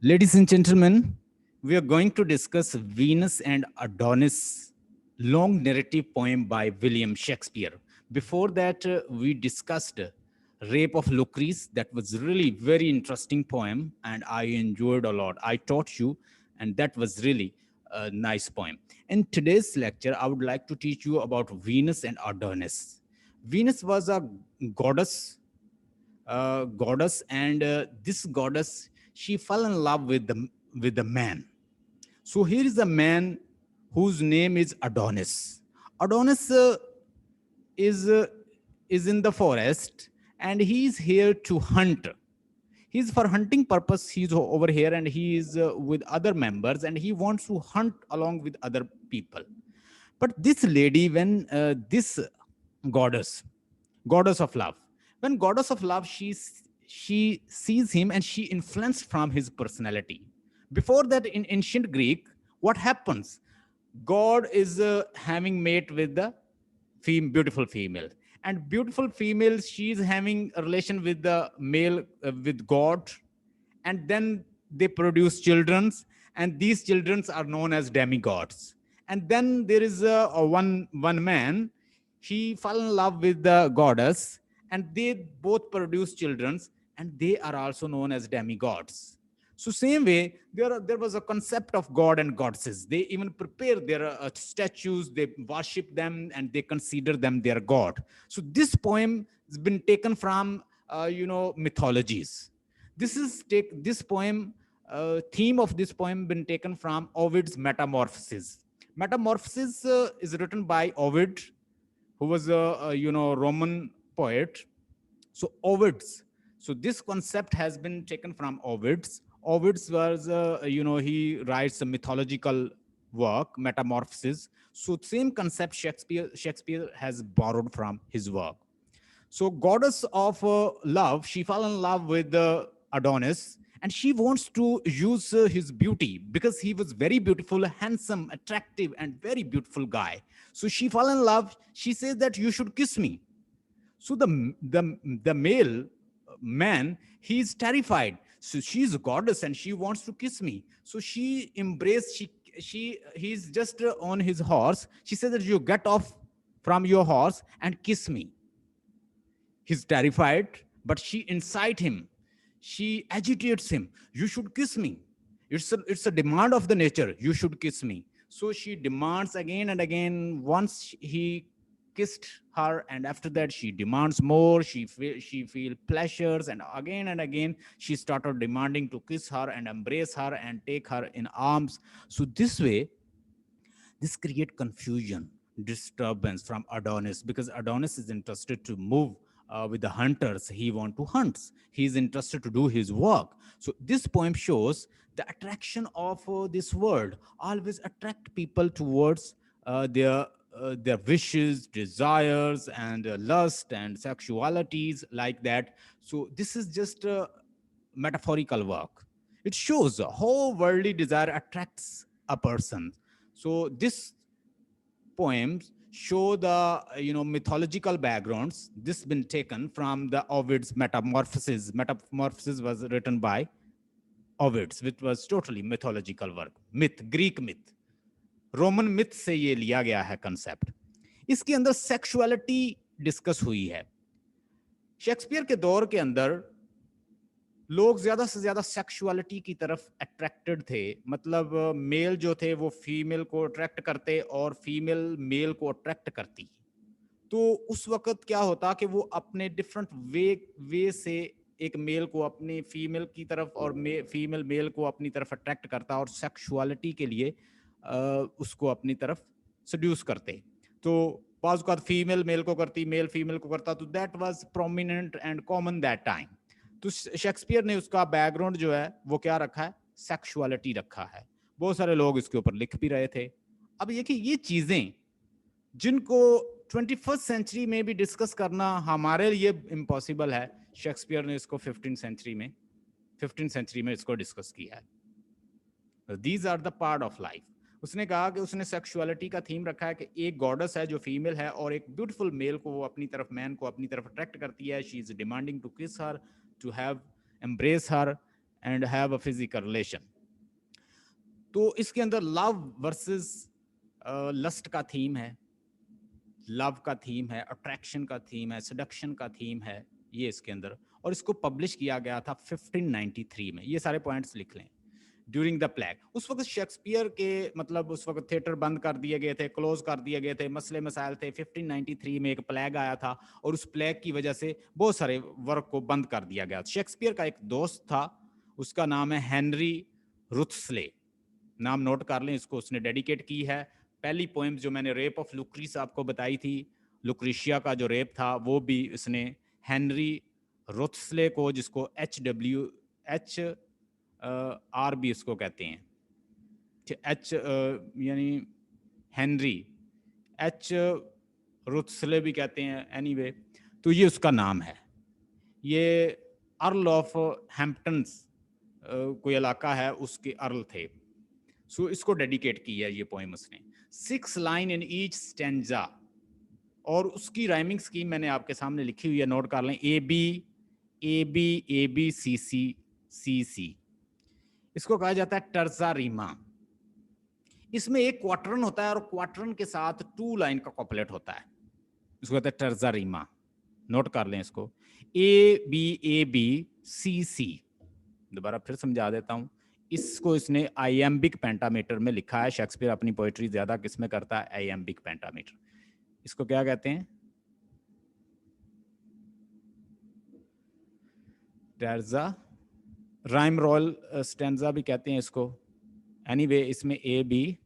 Ladies and gentlemen, we are going to discuss Venus and Adonis, long narrative poem by William Shakespeare. Before that, we discussed Rape of Lucrece. That was really very interesting poem, and I enjoyed a lot. I taught you, and that was really a nice poem. In today's lecture, I would like to teach you about Venus and Adonis. Venus was a goddess and this goddess, she fell in love with the man. So here is a man whose name is Adonis. Adonis is uh, is in the forest, and he is here to hunt. He's for hunting purpose, he's over here, and he is with other members, and he wants to hunt along with other people. But this lady, when this goddess goddess of love, when goddess of love, she sees him, and she influenced from his personality. Before that, in ancient Greek, what happens? God is having mate with the beautiful female, and beautiful female, she is having a relation with the male, with God, and then they produce childrens, and these childrens are known as demigods. And then there is one man, he fell in love with the goddess, and they both produce childrens, and they are also known as demigods. So same way, there was a concept of god and goddesses. They even prepare their statues, they worship them, and they consider them their god. So this poem has been taken from mythologies. This poem, theme of this poem been taken from Ovid's Metamorphoses. Metamorphoses is written by Ovid, who was a Roman poet. So Ovid's. So this concept has been taken from Ovid's. Ovid's was he writes a mythological work, Metamorphoses. So same concept Shakespeare has borrowed from his work. So goddess of love, she fell in love with Adonis, and she wants to use his beauty because he was very beautiful, handsome, attractive, and very beautiful guy. So she fell in love. She says that you should kiss me. So the male man, he's terrified. So she's a goddess and she wants to kiss me. So she embraced. He's just on his horse. She says that you get off from your horse and kiss me. He's terrified, but she incites him. She agitates him. You should kiss me. It's a demand of the nature. You should kiss me. So she demands again and again. Once he kissed her, and after that she demands more. She feel pleasures, and again she started demanding to kiss her and embrace her and take her in arms. So this way, this create confusion, disturbance from Adonis, because Adonis is interested to move with the hunters. He want to hunt. He is interested to do his work. So this poem shows the attraction of this world always attract people towards their wishes, desires, and lust and sexualities like that. So this is just a metaphorical work. It shows how worldly desire attracts a person. So this poems show the mythological backgrounds. This been taken from the Ovid's Metamorphoses. Metamorphoses was written by Ovid's, which was totally mythological work, myth, Greek myth, Roman myth से ये लिया गया है concept. इसके अंदर sexuality discuss हुई है. Shakespeare के दौर के अंदर लोग ज्यादा से ज्यादा सेक्सुअलिटी की तरफ अट्रैक्टेड थे. मतलब मेल जो थे वो फीमेल को अट्रैक्ट करते और फीमेल मेल को अट्रैक्ट करती. तो उस वक्त क्या होता कि वो अपने डिफरेंट वे से एक मेल को अपनी फीमेल की तरफ और फीमेल मेल को अपनी तरफ अट्रैक्ट करता और सेक्सुअलिटी के लिए उसको अपनी तरफ सड्यूस करते. तो बाज़ औक़ात फीमेल मेल को करती, मेल फीमेल को करता. तो that was prominent and common that time. तो शेक्सपियर ने उसका बैकग्राउंड जो है वो क्या रखा है, सेक्सुअलिटी रखा है. बहुत सारे लोग इसके ऊपर लिख भी रहे थे. अब ये चीजें जिनको 21st सेंचुरी में भी डिस्कस करना हमारे लिए इम्पॉसिबल है, शेक्सपियर ने इसको 15th सेंचुरी में इसको डिस्कस किया है. These are the part of life. उसने कहा कि उसने सेक्सुअलिटी का थीम रखा है कि एक गॉडेस है जो फीमेल है और एक ब्यूटीफुल मेल को वो अपनी तरफ, मैन को अपनी तरफ अट्रैक्ट करती है. She is demanding to kiss her, to have embrace her, and have a physical relation. तो इसके अंदर लव वर्सेस लस्ट का थीम है, लव का थीम है, अट्रैक्शन का थीम है, सेडक्शन का थीम है ये इसके अंदर। और इसको पब्लिश किया गया था 1593 में। ये सारे पॉइंट्स लिख लें। ड्यूरिंग द प्लेग, उस वक्त शेक्सपियर के मतलब उस वक्त थिएटर बंद कर दिए गए थे, क्लोज कर दिए गए थे, मसले मसाइल थे। 1593 में एक प्लेग आया था और उस प्लेग की वजह से बहुत सारे वर्क को बंद कर दिया गया। शेक्सपियर का एक दोस्त था, उसका नाम है हेनरी रुथस्ले, नाम नोट कर लें इसको, उसने डेडिकेट की है। पहली पोएम जो मैंने रेप ऑफ लुक्रीस आपको बताई थी, लुक्रीशिया का जो रेप था, वो भी इसने हेनरी रुथस्ले को, जिसको HWR भी इसको कहते हैं, H यानी हेनरी, H रुथस्ले भी कहते हैं, एनीवे तो ये उसका नाम है। ये अर्ल ऑफ हैम्पटन्स कोई इलाका है, उसके अर्ल थे। सो इसको डेडिकेट की है ये पोएम उसने। 6 लाइन इन ईच स्टैंजा, और उसकी राइमिंग स्कीम मैंने आपके सामने लिखी हुई है, नोट कर लें। ABABCCCC, इसको कहा जाता है टर्जा रीमा। इसमें एक क्वार्टरन होता है और क्वार्टरन के साथ 2 लाइन का कॉपलेट होता है, इसको कहते हैं टर्जा रीमा। नोट कर लें इसको, ABABCC। दोबारा फिर समझा देता हूं, इसको इसने आइएम्बिक पेंटामीटर में लिखा है। शेक्सपियर अपनी पोएट्री ज्यादा किसमें करता है? आइएम्बिक पेंटामीटर। इसको क्या कहते हैं? टर्जा राइम रोल स्टैंजा भी कहते हैं इसको। एनीवे इसमें ए बी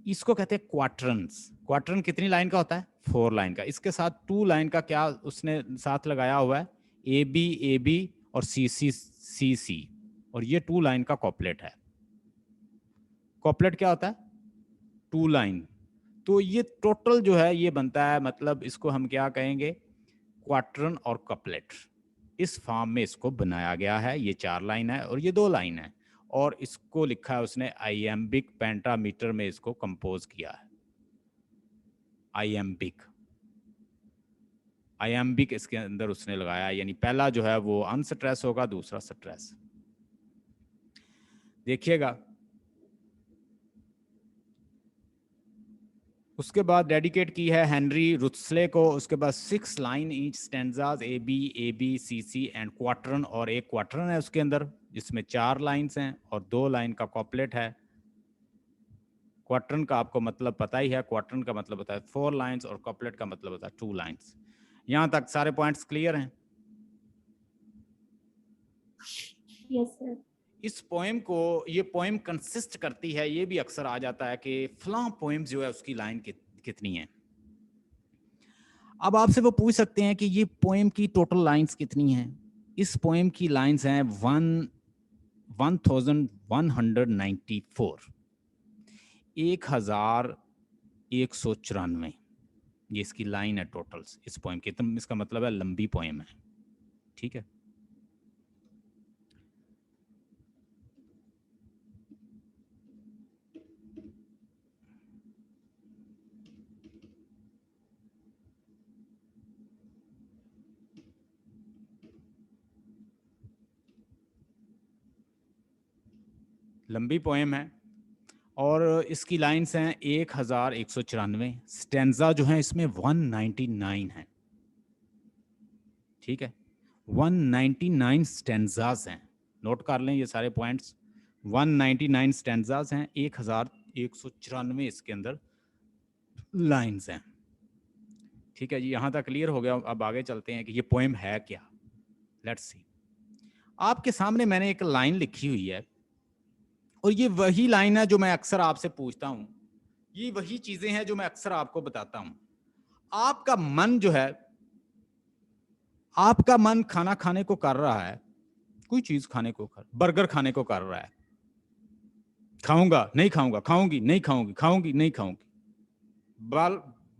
इसको कहते हैं क्वार्टरन्स। क्वार्टरन कितनी लाइन का होता है? 4 लाइन का। इसके साथ 2 लाइन का क्या उसने साथ लगाया हुआ है? AB और CC, और ये 2 लाइन का कॉपलेट है। कॉपलेट क्या होता है? 2 लाइन। तो ये टोटल जो है ये बनता है, मतलब इसको हम क्या कहेंगे? क्वार्टरन और कपलेट। इस फॉर्म में इसको बनाया गया है। ये 4 लाइन है और ये 2 लाइन है, और इसको लिखा है उसने आइएम्बिक पेंटामीटर में, इसको कंपोज किया है। आइएम्बिक इसके अंदर उसने लगाया, यानी पहला जो है वो अनस्ट्रेस होगा, दूसरा स्ट्रेस। देखिएगा, उसके बाद डेडिकेट की है हेनरी रुथस्ले को। उसके बाद 6 line each stanzas, ABABCC and quatrain, और एक क्वार्टरन है उसके अंदर जिसमें 4 लाइंस हैं और 2 लाइन का कॉपलेट है। क्वार्टरन का आपको मतलब पता ही है, क्वार्टरन का मतलब होता है 4 लाइंस और कॉपलेट का मतलब होता है 2 लाइंस। यहां तक सारे पॉइंट्स क्लियर हैं? Yes sir. इस पोएम को, ये पोएम कंसिस्ट करती है, ये भी अक्सर आ जाता है कि फलां पोएम जो है उसकी लाइन कितनी है। अब आपसे वो पूछ सकते हैं कि ये पोएम की टोटल लाइंस कितनी हैं? इस पोएम की लाइंस हैं 1194, 1194। ये इसकी लाइन है टोटल्स इस पोएम की। तो इसका मतलब है लंबी पोएम है, ठीक है। लंबी पोएम है और इसकी लाइंस हैं 1194। स्टैंजा जो है इसमें 199 है, ठीक है। 199 स्टैंजास हैं, नोट कर लें ये सारे पॉइंट्स। 199 स्टैंजास हैं, 1194 इसके अंदर लाइंस हैं, ठीक है जी। यहां तक क्लियर हो गया। अब आगे चलते हैं कि ये पोएम है क्या। Let's see. आपके सामने मैंने एक लाइन लिखी हुई है, और ये वही लाइन है जो मैं अक्सर आपसे पूछता हूं। ये वही चीजें हैं जो मैं अक्सर आपको बताता हूं। आपका मन जो है, आपका मन खाना खाने को कर रहा है, कोई चीज खाने को बर्गर खाने को कर रहा है। खाऊंगा नहीं खाऊंगा, खाऊंगी नहीं खाऊंगी, खाऊंगी नहीं खाऊंगी।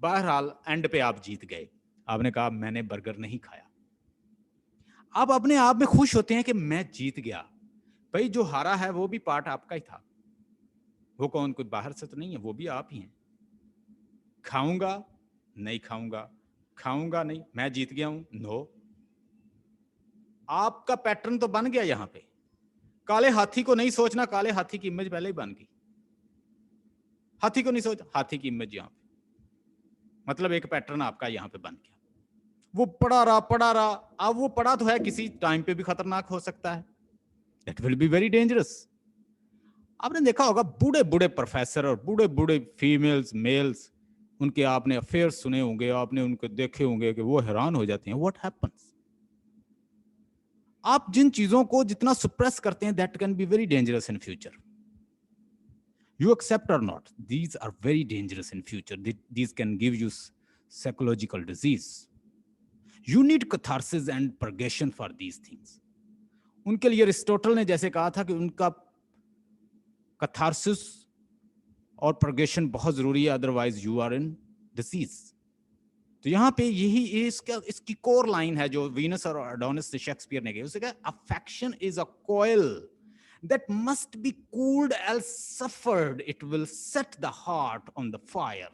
बहरहाल एंड पे आप जीत गए। आपने कहा मैंने बर्गर नहीं खाया। आप अपने आप में खुश होते हैं कि मैं जीत गया। भाई जो हारा है वो भी पार्ट आपका ही था। वो कौन, कोई बाहर से तो नहीं है, वो भी आप ही हैं। खाऊंगा नहीं खाऊंगा, खाऊंगा नहीं, मैं जीत गया हूं। नो, आपका पैटर्न तो बन गया यहां पे। काले हाथी को नहीं सोचना, काले हाथी की इमेज पहले ही बन गई। हाथी को नहीं सोच, हाथी की इमेज यहां पे, मतलब एक पैटर्न आपका यहां पे बन गया। वो पड़ा रहा, अब वो पड़ा तो है, किसी टाइम पे भी खतरनाक हो सकता है। That will be very dangerous. आपने देखा होगा बूढ़े बूढ़े प्रोफेसर और बूढ़े बूढ़े फीमेल्स मेल्स, उनके आपने अफेयर सुने होंगे, आपने उनको देखे होंगे कि वो हैरान हो जाते हैं। What happens? आप जिन चीजों को जितना सुप्रेस करते हैं, that can be very dangerous in future. You accept or not, these are very dangerous in future. These can give you psychological disease. You need catharsis and purgation for these things. उनके लिए Aristotle ने जैसे कहा था कि उनका catharsis और पर्गेशन बहुत जरूरी है, otherwise you are in disease. तो यहाँ पे यही इसकी कोर लाइन है जो वीनस और एडोनिस से शेक्सपियर ने कही। उसे कहा affection is a coal that must be cooled else suffered, it will set the heart on the fire.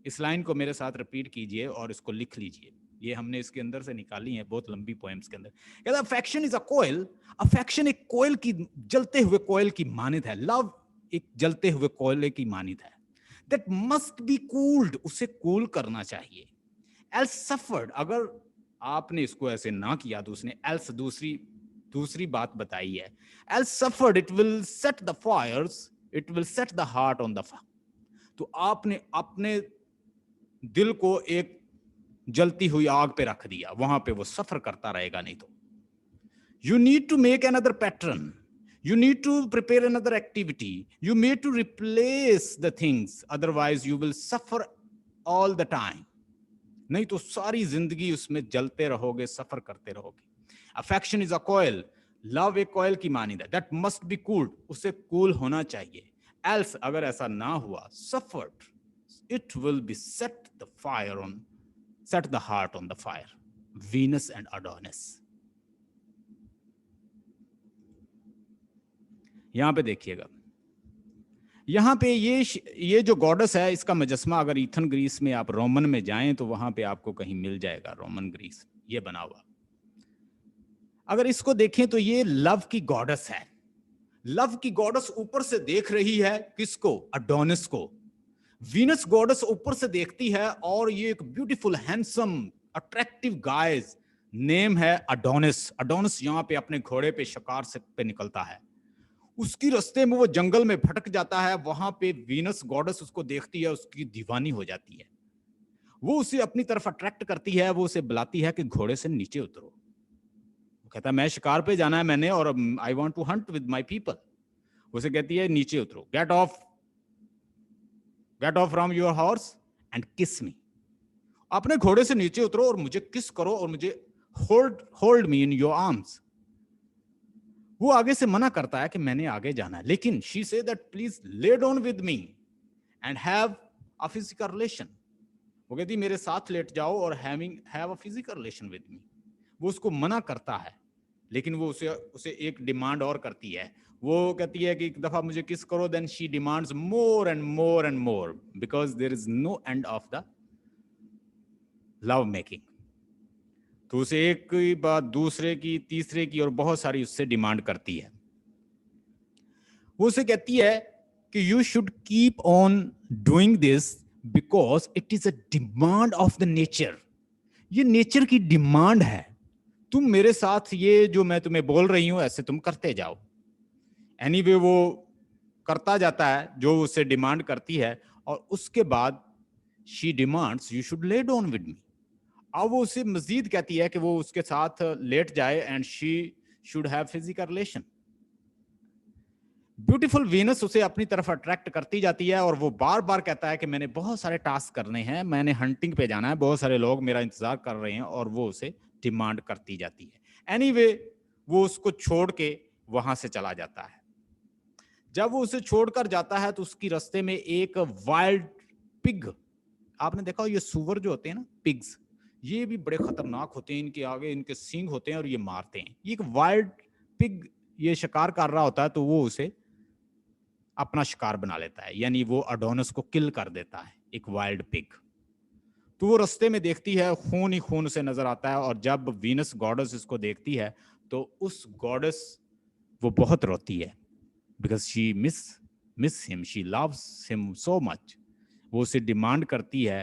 इस लाइन को मेरे साथ रिपीट कीजिए और इसको लिख लीजिए। ये हमने इसके अंदर से निकाली है, बहुत लंबी पोएम्स के अंदर। कहता affection is a coal, affection एक कोयल की, जलते हुए कोयल की मानित है। लव एक जलते हुए कोयले की मानित है। दैट मस्ट बी कूल्ड, उसे कूल करना चाहिए। एल्स सफर्ड, अगर आपने इसको ऐसे ना किया तो उसने एल्स दूसरी बात बताई है। Else suffered it will set the Fyers, it will set the heart on the fire. तो आपने अपने दिल को एक जलती हुई आग पे रख दिया, वहां पे वो सफर करता रहेगा नहीं तो। You need to make another pattern, you need to prepare another activity, you need to replace the things, otherwise you will suffer all the time. नहीं तो सारी जिंदगी उसमें जलते रहोगे, सफर करते रहोगे। Affection is a coal, love एक कोयल की मानी है, दैट मस्ट बी कूल्ड, उसे कूल होना चाहिए। एल्स, अगर ऐसा ना हुआ, suffered it will be set the fire on, set the heart on the fire. Venus and Adonis. यहां पे देखिएगा, यहाँ पे ये जो गॉडेस है, इसका मुजस्मा अगर ईथन ग्रीस में आप रोमन में जाएं तो वहां पे आपको कहीं मिल जाएगा, रोमन ग्रीस ये बना हुआ। अगर इसको देखें तो ये लव की गॉडेस है। लव की गॉडेस ऊपर से देख रही है किसको? अडोनिस को। वीनस गॉडेस ऊपर से देखती है और ये एक ब्यूटीफुल हैंडसम अट्रैक्टिव गाय, नेम है अडोनिस। अडोनिस यहाँ पे अपने घोड़े पे शिकार से पे निकलता है। उसकी रास्ते में वो जंगल में भटक जाता है, वहां पे वीनस गॉडेस उसको देखती है, उसकी दीवानी हो जाती है। वो उसे अपनी तरफ अट्रैक्ट करती है, वो उसे बुलाती है कि घोड़े से नीचे उतरो। वो कहता है मैं शिकार पे जाना है मैंने, और I want to hunt with my people. उसे कहती है नीचे उतरो, get off from your horse and kiss me. अपने घोड़े से नीचे उतरो और मुझे किस करो और मुझे hold me in your arms. वो आगे से मना करता है कि मैंने आगे जाना है, लेकिन she say that please lay down with me and have a physical relation. वो कहती मेरे साथ लेट जाओ और have a physical relation with me. वो उसको मना करता है, लेकिन वो उसे एक डिमांड और करती है। वो कहती है कि एक दफा मुझे किस करो, then she demands more and more and more, because there is no end of the love making. तो उसे एक की बात दूसरे की, तीसरे की, और बहुत सारी उससे डिमांड करती है। वो उसे कहती है कि you should keep on doing this because it is a demand of the nature. ये नेचर की डिमांड है, तुम मेरे साथ ये जो मैं तुम्हें बोल रही हूं ऐसे तुम करते जाओ। एनीवे वो करता जाता है जो उसे डिमांड करती है, और उसके बाद she demands you should lay down with me. अब वो उसे मजीद कहती है कि वो उसके साथ लेट जाए and she should have physical relation. Beautiful Venus उसे अपनी तरफ अट्रैक्ट करती जाती है, और वो बार बार कहता है कि मैंने बहुत सारे टास्क करने हैं, मैंने हंटिंग पे जाना है, बहुत सारे लोग मेरा इंतजार कर रहे हैं, और वो उसे डिमांड करती जाती है। एनीवे वो उसको छोड़ के वहां से चला जाता है। जब वो उसे छोड़कर जाता है तो उसकी रास्ते में एक वाइल्ड पिग, आपने देखा हो ये सुअर जो होते हैं ना, पिग्स, ये भी बड़े खतरनाक होते हैं, इनके आगे इनके सींग होते हैं और ये मारते हैं। ये एक वाइल्ड पिग ये शिकार कर रहा होता है, तो वो उसे अपना शिकार बना लेता है, यानी वो अडोनस को किल कर देता है, एक वाइल्ड पिग। तो वो रास्ते में देखती है, खून ही खून से नजर आता है, और जब वीनस गॉडेस इसको देखती है तो उस गॉडेस वो बहुत रोती है, because she miss him, she loves him so much. वो उसे डिमांड करती है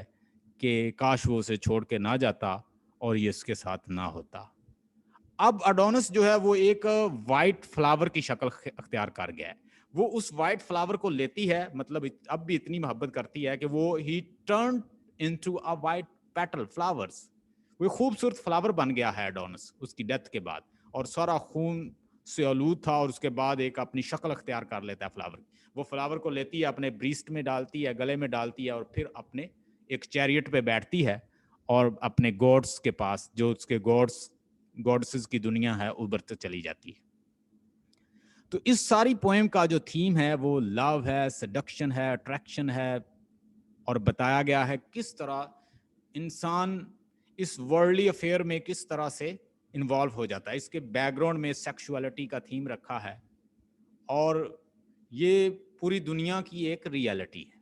कि काश वो उसे छोड़ के ना जाता और ये इसके साथ ना होता। अब अडोनिस जो है वो एक वाइट फ्लावर की शक्ल अख्तियार कर गया है। वो उस वाइट फ्लावर को लेती है, मतलब अब भी इतनी मोहब्बत करती है कि वो ही turn into a white petal flowers. वो खूबसूरत फ्लावर बन गया है अडोनिस उसकी डेथ के बाद, और सारा खून से आलूद था, और उसके बाद एक अपनी शक्ल अख्तियार कर लेता है फ्लावर। वो फ्लावर को लेती है, अपने ब्रीस्ट में डालती है, गले में डालती है, और फिर अपने एक चैरियट पे बैठती है और अपने गॉड्स के पास, जो उसके गॉड्सेस की दुनिया है, उभरते चली जाती है। तो इस सारी पोएम का जो थीम है वो लव है, सेडक्शन है, अट्रैक्शन है, और बताया गया है किस तरह इंसान इस वर्ल्डली अफेयर में किस तरह से इन्वॉल्व हो जाता है। इसके बैकग्राउंड में सेक्सुअलिटी का थीम रखा है, और ये पूरी दुनिया की एक रियलिटी है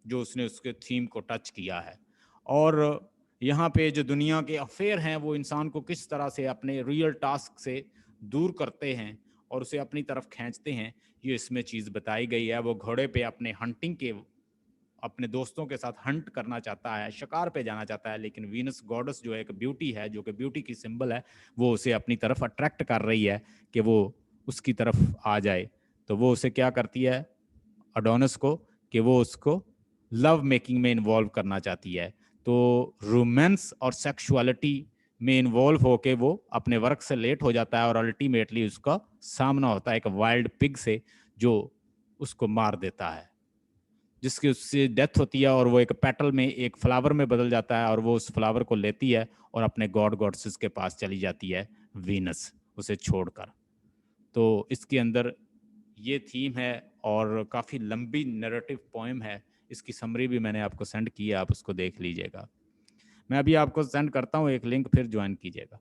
जो उसने उसके थीम को टच किया है। और यहाँ पे जो दुनिया के अफेयर हैं वो इंसान को किस तरह से अपने रियल टास्क से दूर करते हैं और उसे अपनी तरफ खींचते हैं, ये इसमें चीज़ बताई गई है। वो घोड़े पे अपने हंटिंग के, अपने दोस्तों के साथ हंट करना चाहता है, शिकार पे जाना चाहता है, लेकिन वीनस गॉडेस जो एक ब्यूटी है, जो कि ब्यूटी की सिंबल है, वो उसे अपनी तरफ अट्रैक्ट कर रही है कि वो उसकी तरफ आ जाए। तो वो उसे क्या करती है अडोनिस को, कि वो उसको लव मेकिंग में इन्वॉल्व करना चाहती है। तो रोमांस और सेक्सुअलिटी में इन्वॉल्व होके वो अपने वर्क से लेट हो जाता है, और अल्टीमेटली उसका सामना होता है एक वाइल्ड पिग से, जो उसको मार देता है, जिसकी उससे डेथ होती है, और वो एक पेटल में, एक फ्लावर में बदल जाता है, और वो उस फ्लावर को लेती है और अपने गॉडेसेस के पास चली जाती है, वीनस उसे छोड़कर। तो इसके अंदर ये थीम है, और काफ़ी लंबी नैरेटिव पोएम है। इसकी समरी भी मैंने आपको सेंड की है, आप उसको देख लीजिएगा। मैं अभी आपको सेंड करता हूँ एक लिंक, फिर ज्वाइन कीजिएगा।